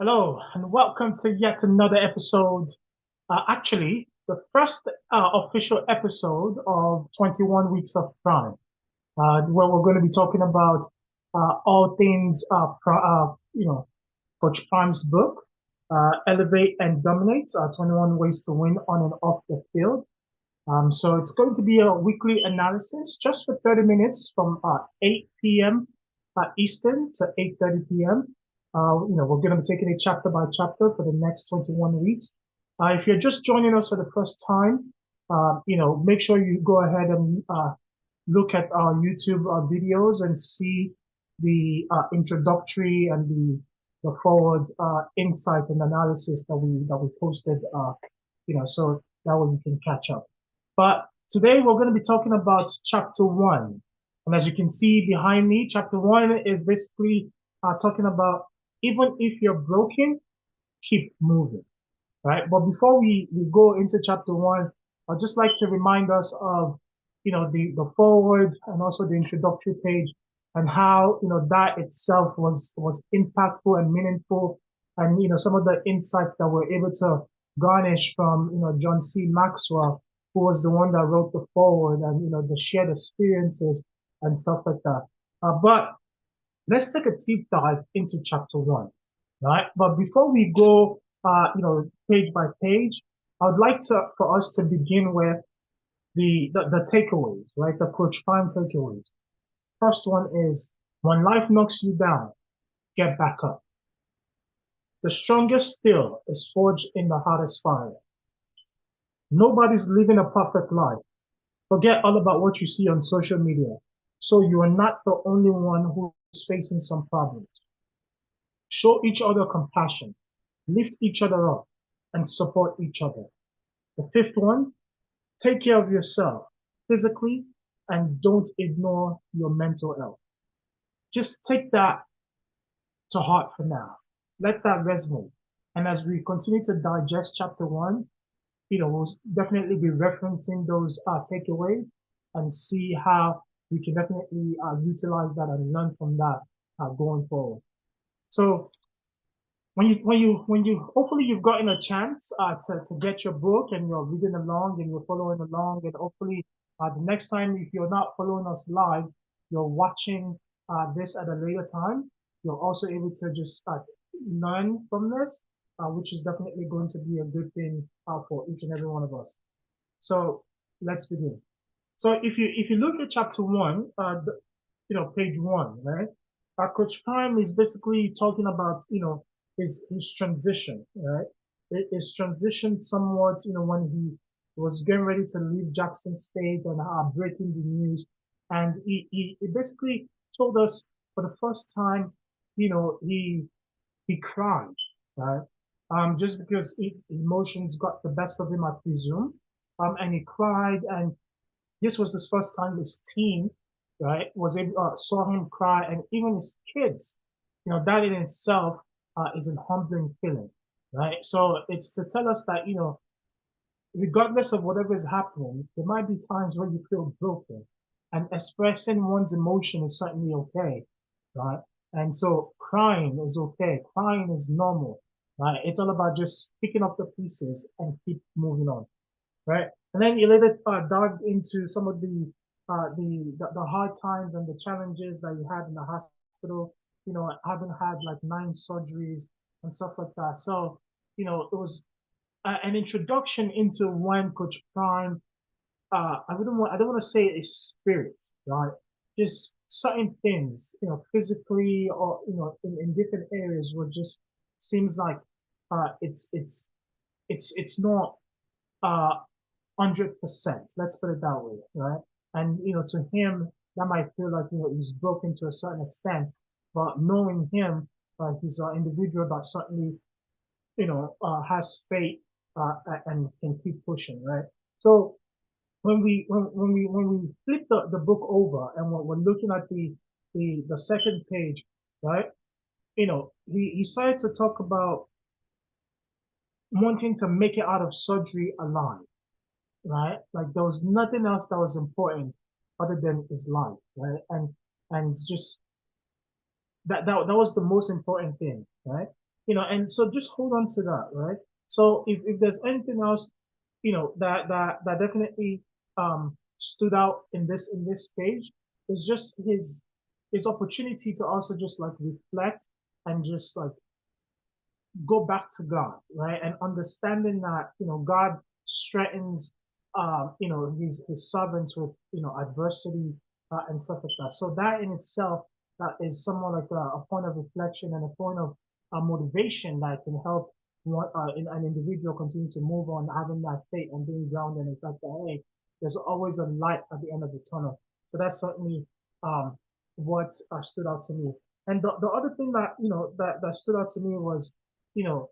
Hello, and welcome to yet another episode. Actually, the first official episode of 21 Weeks of Prime, where we're going to be talking about all things, Coach Prime's book, Elevate and Dominate, 21 Ways to Win on and off the Field. So it's going to be a weekly analysis just for 30 minutes from 8 p.m. Eastern to 8:30 p.m. We're going to be taking it chapter by chapter for the next 21 weeks. If you're just joining us for the first time, make sure you go ahead and look at our YouTube videos and see the introductory and the forward insight and analysis that we posted. So that way you can catch up. But today we're going to be talking about chapter one. And as you can see behind me, chapter one is basically talking about even if you're broken, keep moving, right? But before we go into chapter one, I'd just like to remind us of, the forward and also the introductory page and how, that itself was impactful and meaningful. And, some of the insights that we're able to garnish from, John C. Maxwell, who was the one that wrote the forward and, the shared experiences and stuff like that. But let's take a deep dive into chapter one, right? But before we go, page by page, I would like for us to begin with the takeaways, right? The Coach Prime takeaways. First one is when life knocks you down, get back up. The strongest steel is forged in the hottest fire. Nobody's living a perfect life. Forget all about what you see on social media. So you are not the only one who's facing some problems. Show each other compassion, lift each other up, and support each other. The fifth one, take care of yourself physically and don't ignore your mental health. Just take that to heart for now. Let that resonate. And as we continue to digest chapter one, we'll definitely be referencing those takeaways and see how we can definitely utilize that and learn from that going forward. So when you hopefully you've gotten a chance to get your book and you're reading along and you're following along and hopefully the next time if you're not following us live, you're watching this at a later time. You're also able to just learn from this, which is definitely going to be a good thing for each and every one of us. So let's begin. So if you look at chapter one, page one, right? Coach Prime is basically talking about, his transition, right? His transition somewhat, when he was getting ready to leave Jackson State and breaking the news. And he basically told us for the first time, he cried, right? Just because emotions got the best of him, I presume. And he cried, and this was his first time his team, right, was able saw him cry, and even his kids. That in itself is a humbling feeling, right? So it's to tell us that regardless of whatever is happening, there might be times where you feel broken, and expressing one's emotion is certainly okay, right? And so crying is okay, crying is normal, right? It's all about just picking up the pieces and keep moving on, right? And then you later dived into some of the hard times and the challenges that you had in the hospital. Having had like 9 surgeries and stuff like that. So, it was an introduction into when Coach Prime. I don't want to say a spirit, right? Just certain things, physically or in different areas, where just seems like it's not 100%. Let's put it that way, right? And to him, that might feel like he's broken to a certain extent, but knowing him, he's an individual that certainly has faith and can keep pushing, right? So when we flip the book over and we're looking at the second page, right? He started to talk about wanting to make it out of surgery alive, right? Like there was nothing else that was important other than his life, right? And just that was the most important thing, right? and so just hold on to that, right? So if there's anything else, that definitely stood out in this page, is just his opportunity to also just like reflect and just like go back to God, right? And understanding that, God strengthens, his servants with, adversity and stuff like that. So that in itself, that is somewhat like a point of reflection and a point of motivation that can help in an individual continue to move on, having that faith and being grounded in the fact that, hey, there's always a light at the end of the tunnel. So that's certainly um, what stood out to me. And the other thing that, that stood out to me was, you know,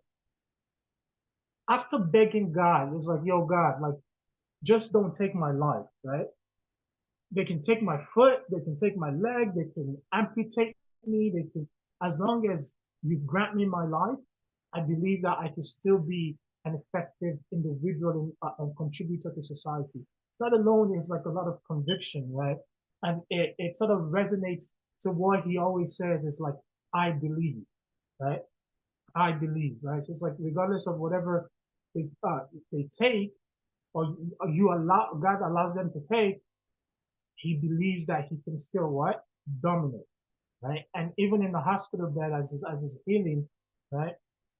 after begging God, it was like, yo, God, like, just don't take my life, right? They can take my foot, they can take my leg, they can amputate me, they can, as long as you grant me my life, I believe that I can still be an effective individual and contributor to society. That alone is like a lot of conviction, right? And it sort of resonates to what he always says is like, I believe, right? I believe, right? So it's like regardless of whatever they take or you allow God allows them to take, he believes that he can still what? Dominate, right? And even in the hospital bed as his healing, right?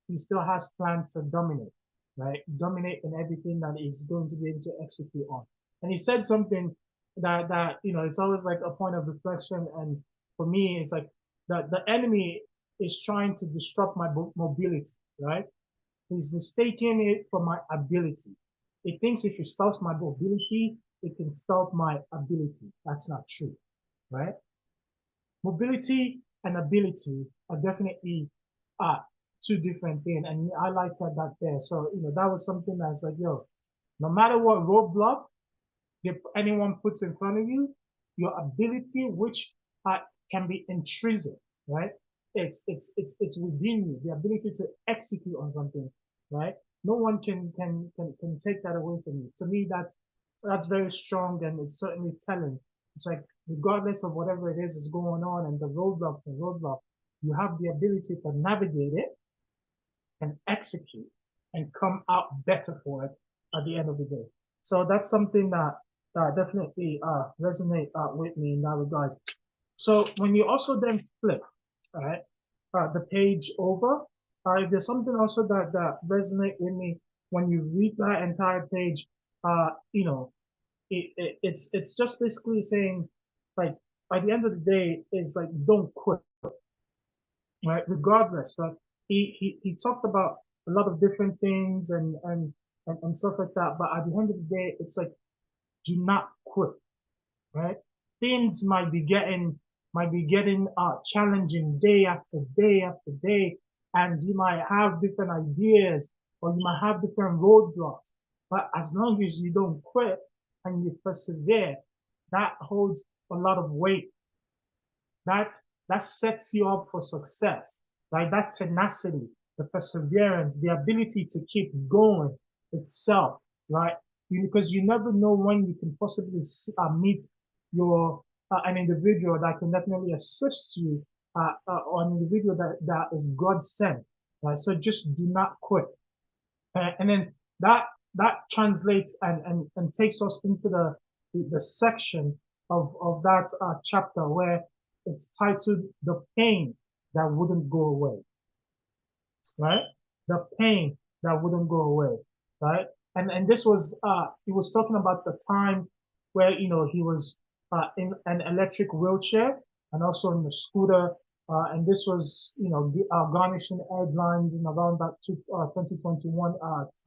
He still has plans to dominate, right? Dominate in everything that he's going to be able to execute on. And he said something that it's always like a point of reflection. And for me, it's like that the enemy is trying to disrupt my mobility, right? He's mistaking it for my ability. He thinks if he stops my mobility, it can stop my ability. That's not true, right? Mobility and ability are definitely two different things. And I liked that there. So, that was something that's like, yo, no matter what roadblock anyone puts in front of you, your ability, which can be intrinsic, right? It's within you, the ability to execute on something, right? No one can take that away from you. To me, that's very strong and it's certainly telling. It's like regardless of whatever it is going on and the roadblocks, you have the ability to navigate it and execute and come out better for it at the end of the day. So that's something that definitely resonate with me in that regard. So when you also then flip, right, the page over, if there's something also that resonate with me when you read that entire page, it's just basically saying like by the end of the day, it's like don't quit, right? Regardless, right? He talked about a lot of different things and stuff like that. But at the end of the day, it's like do not quit, right? Things might be getting challenging day after day after day, and you might have different ideas or you might have different roadblocks. But as long as you don't quit and you persevere, that holds a lot of weight. That that sets you up for success, right? That tenacity, the perseverance, the ability to keep going itself, right? Because you never know when you can possibly meet your an individual that can definitely assist you, or an individual that is God sent, right? So just do not quit. And then that that translates and takes us into the section of that chapter where it's titled "The Pain That Wouldn't Go Away," right? The pain that wouldn't go away, right? And this was he was talking about the time where he was in an electric wheelchair and also in the scooter, and this was garnishing headlines in around that 2021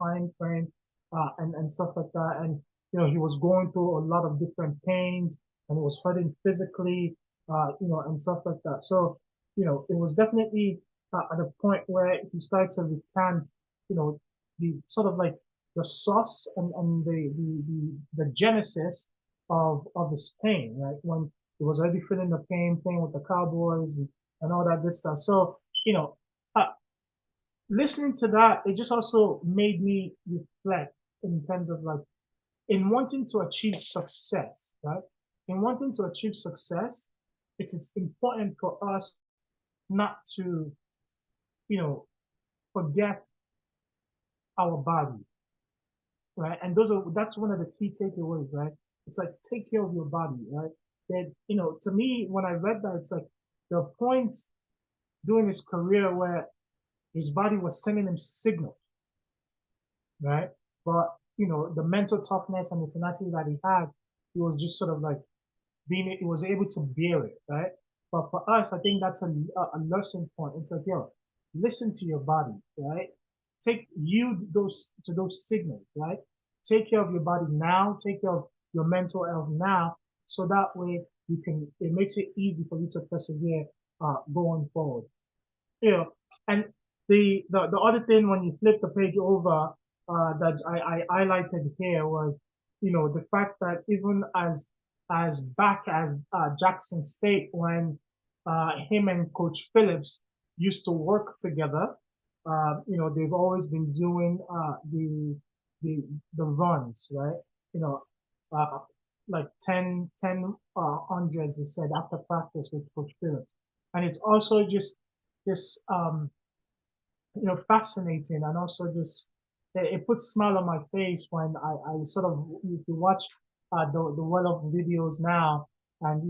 time frame, and stuff like that. And he was going through a lot of different pains and he was hurting physically, and stuff like that. So it was definitely at a point where he started to recant, the sort of like the source and the genesis of his pain, right? When he was already feeling the pain, playing with the Cowboys and all that good stuff. So, uh, listening to that, it just also made me reflect in terms of like, in wanting to achieve success, right? In wanting to achieve success, it is important for us not to, you know, forget our body, right? And that's one of the key takeaways, right? It's like take care of your body, right? That to me, when I read that, it's like the point during his career where his body was sending him signals, right? But the mental toughness and the tenacity that he had, he was just sort of like he was able to bear it, right? But for us, I think that's a lesson point. It's like, yo, listen to your body, right? Take you those signals, right? Take care of your body now. Take care of your mental health now, so that way it makes it easy for you to persevere going forward. Yeah, and the other thing when you flip the page over that I highlighted here was the fact that even as back as Jackson State when him and Coach Phillips used to work together, they've always been doing the the runs, right? You know, uh, like 10 hundreds, they said after practice with Coach Phillips, and it's also just fascinating and also just it puts a smile on my face when I sort of if you watch the well of videos now and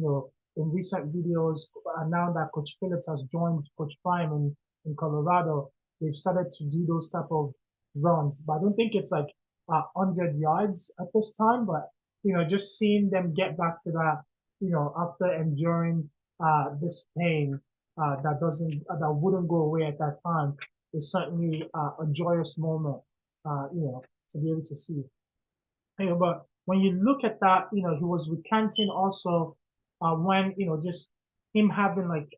in recent videos now that Coach Phillips has joined Coach Prime in Colorado, they've started to do those type of runs. But I don't think it's like 100 yards at this time, but just seeing them get back to that, after enduring this pain that wouldn't go away at that time is certainly a joyous moment, to be able to see. But when you look at that, he was recanting also when, just him having like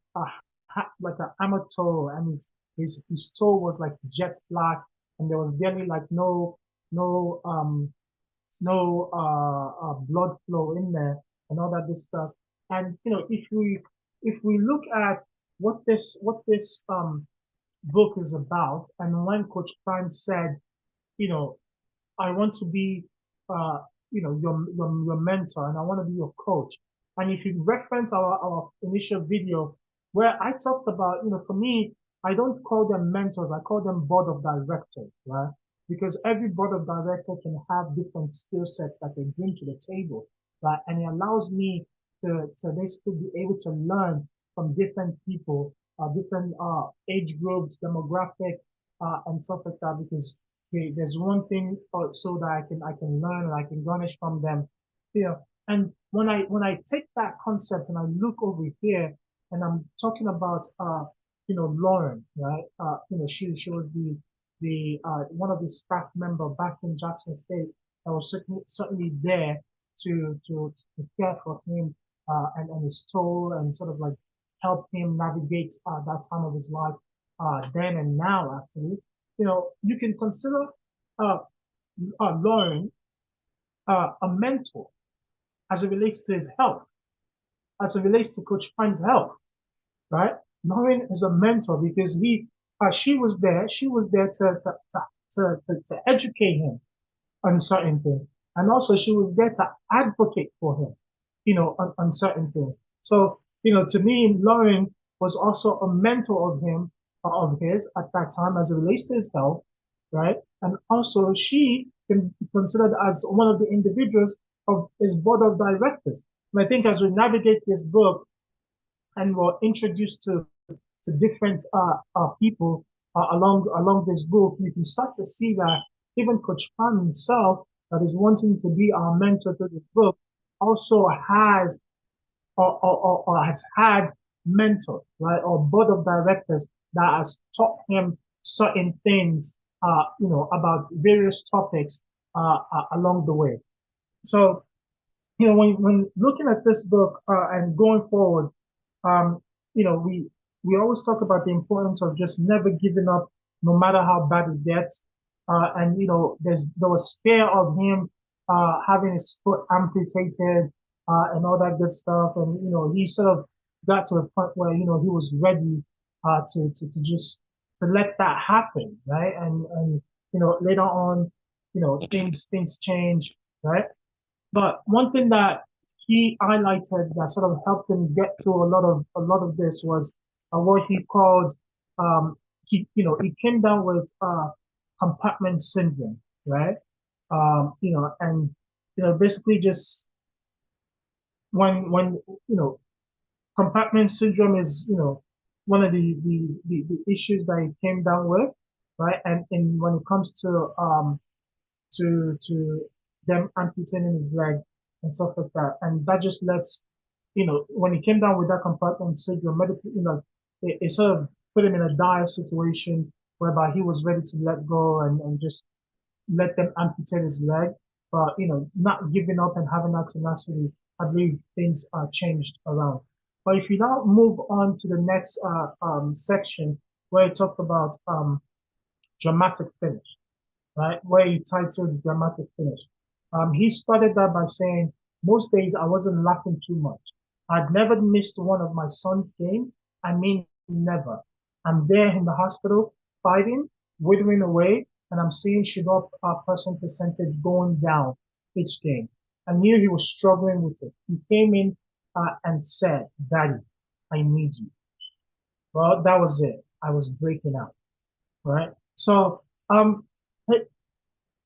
like an hammer toe and his toe was like jet black and there was barely like no blood flow in there and all that this stuff. And if we look at what this book is about, and when Coach Prime said, you know, I want to be, your mentor, and I want to be your coach. And if you reference our initial video where I talked about, for me, I don't call them mentors, I call them board of directors, right? Because every board of director can have different skill sets that they bring to the table, right? And it allows me to basically be able to learn from different people, different age groups, demographic, and stuff like that. Because there's one thing also that I can learn and I can garnish from them. And when I take that concept and I look over here and I'm talking about Lauren, right? She was the one of the staff member back in Jackson State that was certainly there to care for him and his toe and sort of like help him navigate that time of his life then and now actually. You can consider uh, Lauren a mentor as it relates to his health, as it relates to Coach Prime's health, right? Lauren is a mentor because she was there to educate him on certain things. And also she was there to advocate for him, on certain things. So, to me, Lauren was also a mentor of his at that time as it relates to his health, right? And also she can be considered as one of the individuals of his board of directors. And I think as we navigate this book and we're introduced to different people along this book, you can start to see that even Coach Pan himself, that is wanting to be our mentor to this book, also has or has had mentors, right, or board of directors that has taught him certain things, about various topics along the way. So, when looking at this book and going forward, um, we always talk about the importance of just never giving up, no matter how bad it gets. And there was fear of him having his foot amputated and all that good stuff. And he sort of got to a point where he was ready to just to let that happen, right? And later on, things change, right? But one thing that he highlighted that sort of helped him get through a lot of this was what he called he came down with compartment syndrome, right? And basically just when compartment syndrome is one of the issues that he came down with, right? And when it comes to them amputating his leg and stuff like that, and that just lets when he came down with that compartment syndrome, medical, it sort of put him in a dire situation whereby he was ready to let go and just let them amputate his leg. But, not giving up and having that tenacity, I believe things are changed around. But if you now move on to the next section where he talked about dramatic finish, right? Where he titled dramatic finish. He started that by saying, most days I wasn't laughing too much. I'd never missed one of my son's game. I mean, never. I'm there in the hospital fighting, withering away, and I'm seeing Shidop person percentage going down each game. I knew he was struggling with it. He came in and said, Daddy, I need you. Well, that was it. I was breaking out, right? So, um,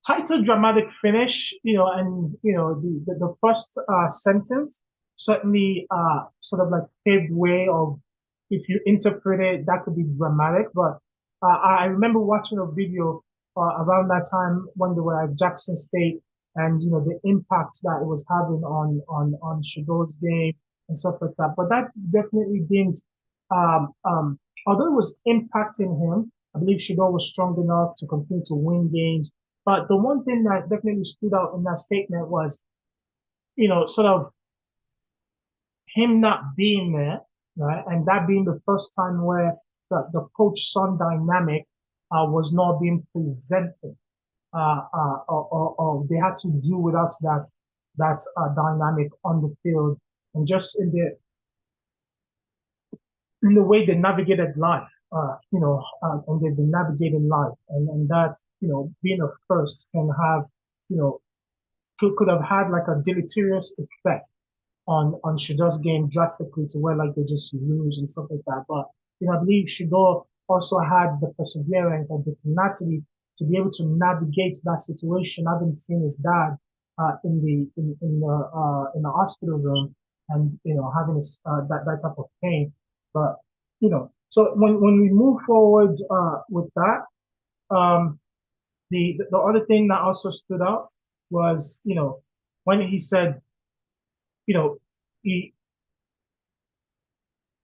title dramatic finish, and the first sentence certainly sort of like paved way of if you interpret it, that could be dramatic. But I remember watching a video around that time when they were at Jackson State, and the impact that it was having on Shador's game and stuff like that. But that definitely didn't, although it was impacting him. I believe Shador was strong enough to continue to win games, but the one thing that definitely stood out in that statement was, sort of him not being there, right? And that being the first time where the coach-son dynamic was not being presented, or they had to do without that dynamic on the field, and just in the way they navigated life, and they've been navigating life, and that being a first can have you know could have had like a deleterious effect on Shador's game drastically to where like they just lose and stuff like that. But I believe Shador also had the perseverance and the tenacity to be able to navigate that situation, having seen his dad in the hospital room, and having that type of pain. But so when we move forward with that, um, the other thing that also stood out was when he said you know he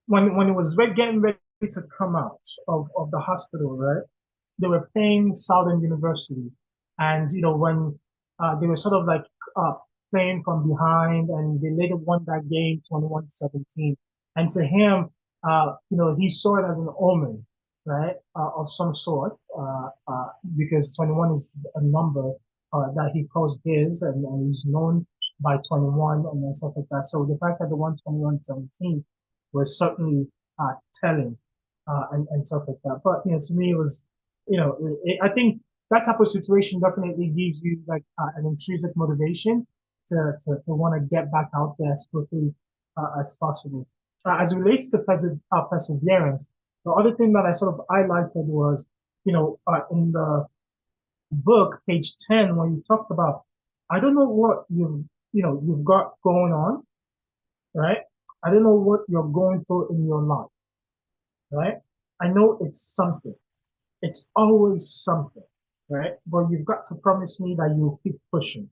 when it was getting ready to come out of the hospital, right? They were playing Southern University, and when they were sort of like uh, playing from behind, and they later won that game 21-17. And to him, he saw it as an omen, right, of some sort, because 21 is a number that he calls his, and he's known by 21 and then stuff like that. So the fact that they won 21-17 was certainly telling, and stuff like that. But to me, it was I think that type of situation definitely gives you like an intrinsic motivation to want to get back out there as quickly as possible. As it relates to perseverance, the other thing that I sort of highlighted was, in the book, page 10, when you talked about, I don't know what you've got going on, right? I don't know what you're going through in your life, right? I know it's something. It's always something, right? But you've got to promise me that you'll keep pushing,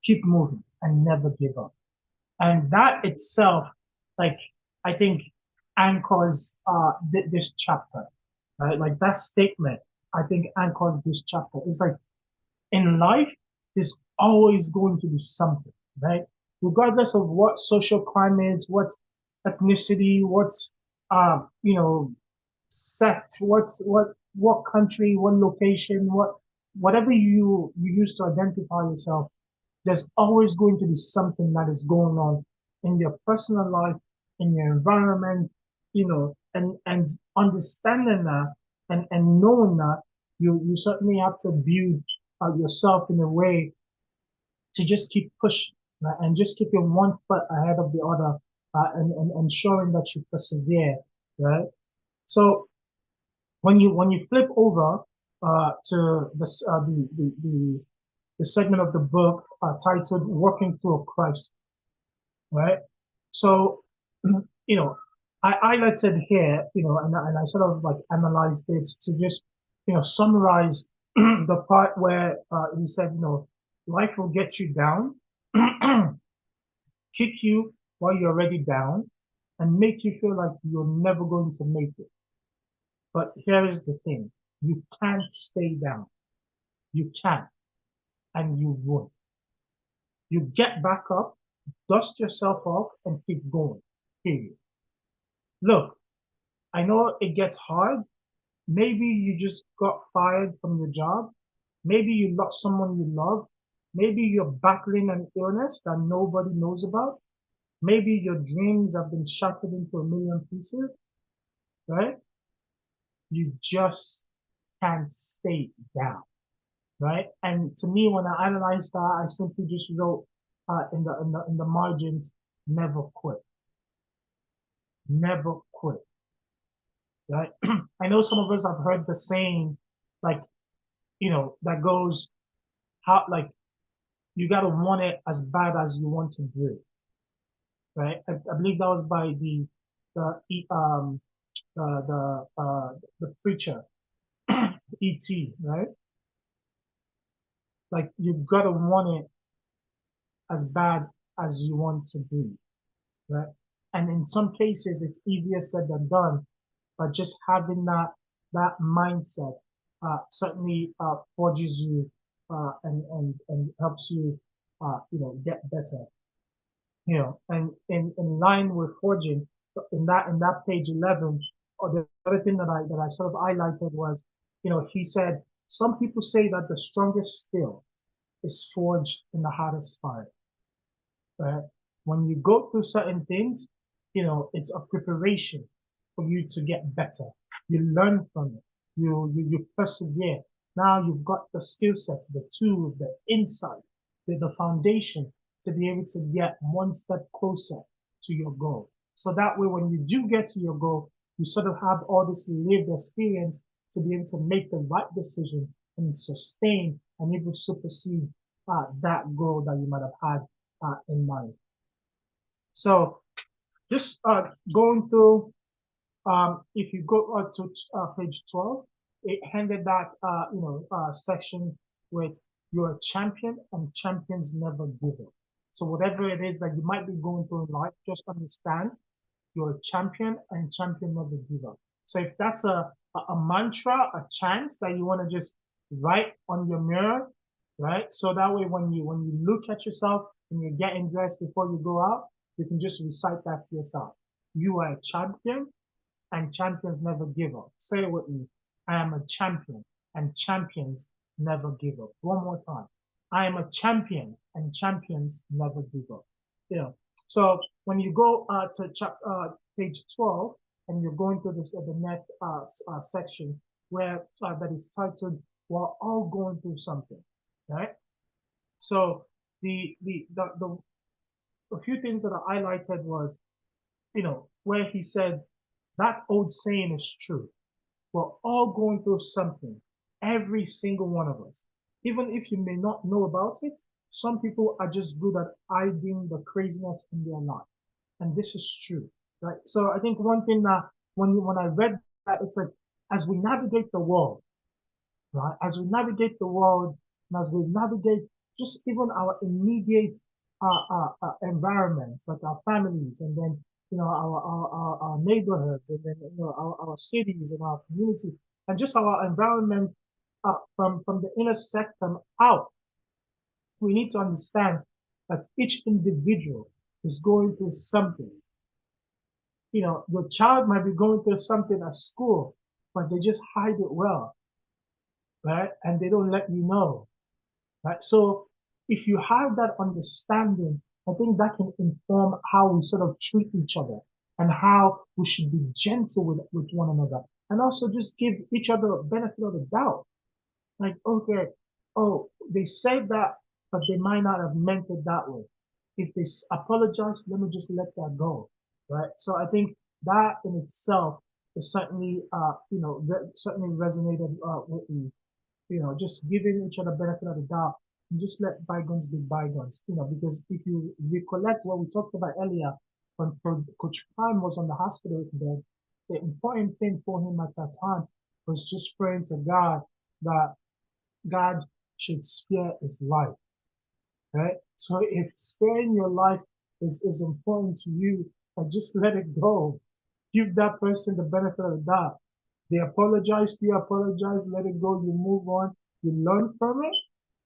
keep moving, and never give up. And that itself, like, I think anchors this chapter, right? Like that statement, I think anchors this chapter. It's like in life, there's always going to be something, right? Regardless of what social climate, what ethnicity, what sect, what country, what location, whatever you use to identify yourself, there's always going to be something that is going on in your personal life, in your environment, and understanding that and knowing that you certainly have to view yourself in a way to just keep pushing, right? And just keep your one foot ahead of the other, and ensuring that you persevere, right? So when you flip over to the segment of the book titled "Working Through a Crisis," right? So, I highlighted here, and I sort of like analyzed it to just, summarize the part where he said, life will get you down, kick you while you're already down, and make you feel like you're never going to make it. But here is the thing. You can't stay down. You can't, and you won't. You get back up, dust yourself off, and keep going. Period. Look, I know it gets hard. Maybe you just got fired from your job. Maybe you lost someone you love. Maybe you're battling an illness that nobody knows about. Maybe your dreams have been shattered into a million pieces, right? You just can't stay down, right? And to me, when I analyzed that, I simply just wrote in the margins, never quit, never quit, right? I know some of us have heard the saying, like, that goes, how, like, you gotta want it as bad as you want to do it, right? I believe that was by the the preacher, E.T., right? Like, you gotta want it as bad as you want to be, right? And in some cases, it's easier said than done, but just having that mindset certainly forges you and helps you get better. And in line with forging, in that page 11, or the other thing that I sort of highlighted was, he said, some people say that the strongest steel is forged in the hottest fire, right? When you go through certain things, it's a preparation for you to get better. You learn from it. You persevere. Now you've got the skill sets, the tools, the insight, the foundation to be able to get one step closer to your goal. So that way, when you do get to your goal, you sort of have all this lived experience to be able to make the right decision and sustain and even supersede that goal that you might have had in mind. So just going through, if you go to page 12, it handed that section with you're a champion and champions never give up. So whatever it is that you might be going through in life, just understand you're a champion and champion never give up. So if that's a mantra, a chant that you want to just write on your mirror, right? So that way when you look at yourself and you're getting dressed before you go out, you can just recite that to yourself. You are a champion and champions never give up. Say it with me. I am a champion and champions never give up. One more time. I am a champion and champions never give up. Yeah. So when you go to page 12 and you're going through this the next section where that is titled "We're all going through something," right? So the a few things that I highlighted was, where he said that old saying is true. We're all going through something, every single one of us. Even if you may not know about it, some people are just good at hiding the craziness in their life. And this is true, right? So I think one thing that when I read that, it's like, as we navigate the world, right? As we navigate the world, and as we navigate just even our immediate environments, like our families, and then our neighborhoods, and then our cities and our community, and just our environment from the inner sector out, we need to understand that each individual is going through something. Your child might be going through something at school, but they just hide it well, right? And they don't let you know, right? So if you have that understanding, I think that can inform how we sort of treat each other and how we should be gentle with one another. And also just give each other a benefit of the doubt. Like, okay, oh, they said that, but they might not have meant it that way. If they apologize, let me just let that go, right? So I think that in itself it certainly, certainly resonated with me. Just giving each other benefit of the doubt and just let bygones be bygones. Because if you recollect what we talked about earlier, when Coach Prime was on the hospital bed, the important thing for him at that time was just praying to God that God should spare his life, right? So if sparing your life is important to you, just let it go. Give that person the benefit of the doubt. They apologize to you, apologize, let it go, you move on, you learn from it,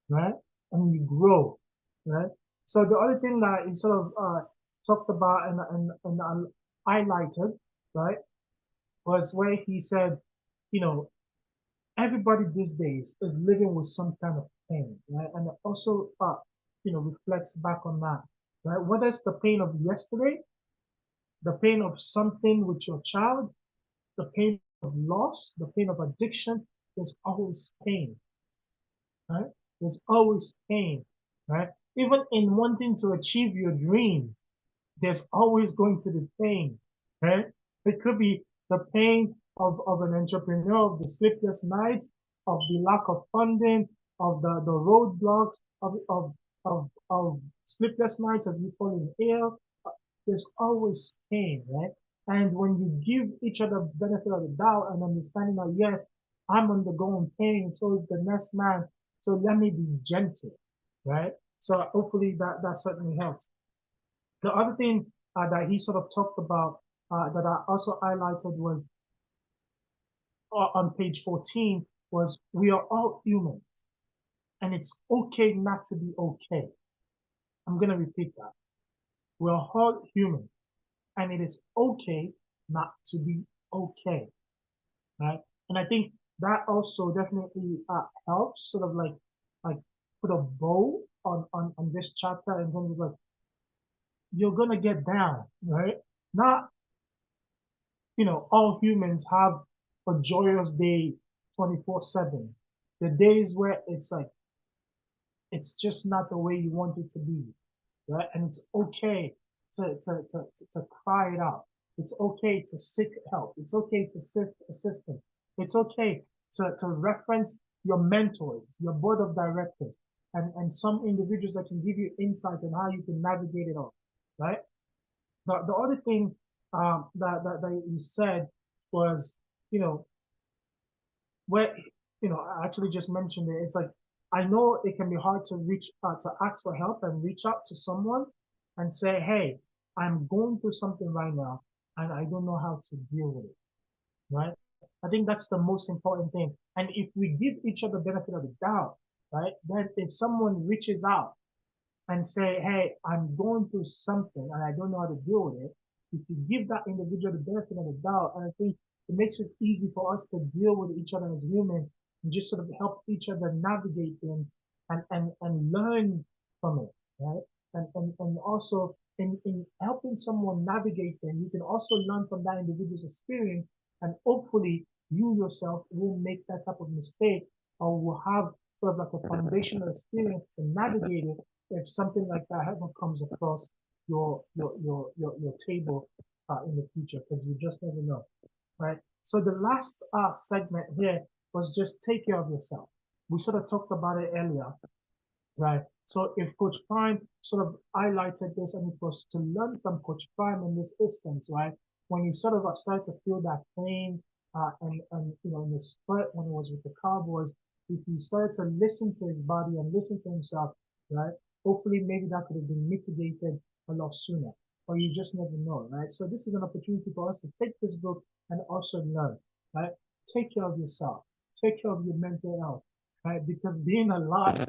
right? And you grow, right? So the other thing that he sort of talked about and highlighted, right, was where he said, you know, everybody these days is living with some kind of pain, right? And it also, reflects back on that, right? Whether it's the pain of yesterday, the pain of something with your child, the pain of loss, the pain of addiction, there's always pain, right? There's always pain, right? Even in wanting to achieve your dreams, there's always going to be pain, right? It could be the pain of an entrepreneur, of the sleepless nights, of the lack of funding, of the roadblocks, of sleepless nights, of you falling ill. There's always pain, right? And when you give each other benefit of the doubt and understanding that, yes, I'm undergoing pain, so is the next man. So let me be gentle, right? So hopefully that certainly helps. The other thing that he sort of talked about that I also highlighted was on page 14 was we are all human and it's okay not to be okay. I'm going to repeat that. We're all human and it is okay not to be okay, right? And I think that also definitely helps sort of like put a bow on this chapter and then like you're gonna get down, right? Not all humans have a joyous day 24/7. The days where it's like, it's just not the way you want it to be, right? And it's okay to cry it out. It's okay to seek help. It's okay to seek assistance. It's okay to reference your mentors, your board of directors, and some individuals that can give you insight on how you can navigate it all, right? The other thing that you said was, you know, where, I actually just mentioned it. It's like, I know it can be hard to to ask for help and reach out to someone and say, hey, I'm going through something right now and I don't know how to deal with it, right? I think that's the most important thing. And if we give each other benefit of the doubt, right, then if someone reaches out and say, hey, I'm going through something and I don't know how to deal with it, if you give that individual the benefit of the doubt, and I think it makes it easy for us to deal with each other as humans and just sort of help each other navigate things and learn from it, right? And also in helping someone navigate them, you can also learn from that individual's experience and hopefully you yourself will make that type of mistake or will have sort of like a foundational experience to navigate it if something like that ever comes across your table in the future, because you just never know, right? So the last segment here was just take care of yourself. We sort of talked about it earlier, right? So if Coach Prime sort of highlighted this, and it was to learn from Coach Prime in this instance, right? When you sort of start to feel that pain, and in the spurt when he was with the Cowboys, if he started to listen to his body and listen to himself, right? Hopefully, maybe that could have been mitigated a lot sooner, or you just never know, right? So this is an opportunity for us to take this book and also learn, right? Take care of yourself, take care of your mental health, right? Because being alive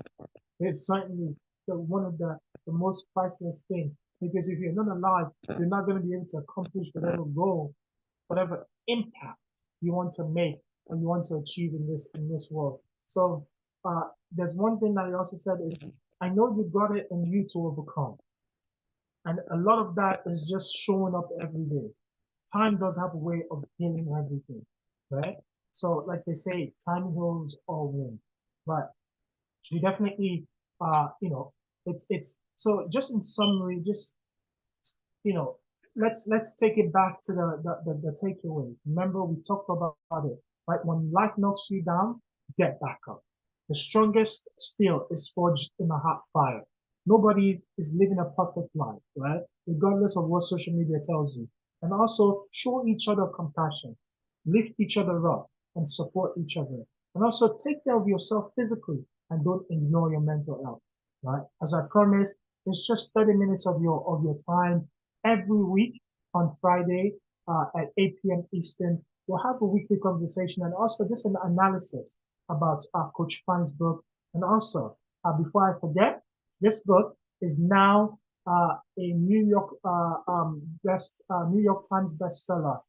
is certainly one of the most priceless things. Because if you're not alive, you're not going to be able to accomplish whatever goal, whatever impact you want to make or you want to achieve in this world. So there's one thing that I also said is I know you got it in you to overcome. And a lot of that is just showing up every day. Time does have a way of healing everything, right? So like they say, time heals all wounds. But we definitely it's so just in summary, just you know let's take it back to the takeaway. Remember, we talked about it, right? When life knocks you down, get back up. The strongest steel is forged in a hot fire. Nobody is living a perfect life, right? Regardless of what social media tells you. And also show each other compassion, lift each other up, and support each other. And also take care of yourself physically and don't ignore your mental health, right? As I promised, it's just 30 minutes of your time every week on Friday at 8 p.m. Eastern. We'll have a weekly conversation and also just an analysis about Coach Fran's book. And also, before I forget, this book is now a New York Times bestseller.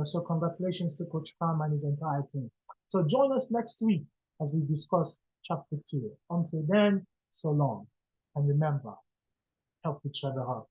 So congratulations to Coach Fran and his entire team. So join us next week as we discuss chapter 2. Until then, so long. And remember, help each other out.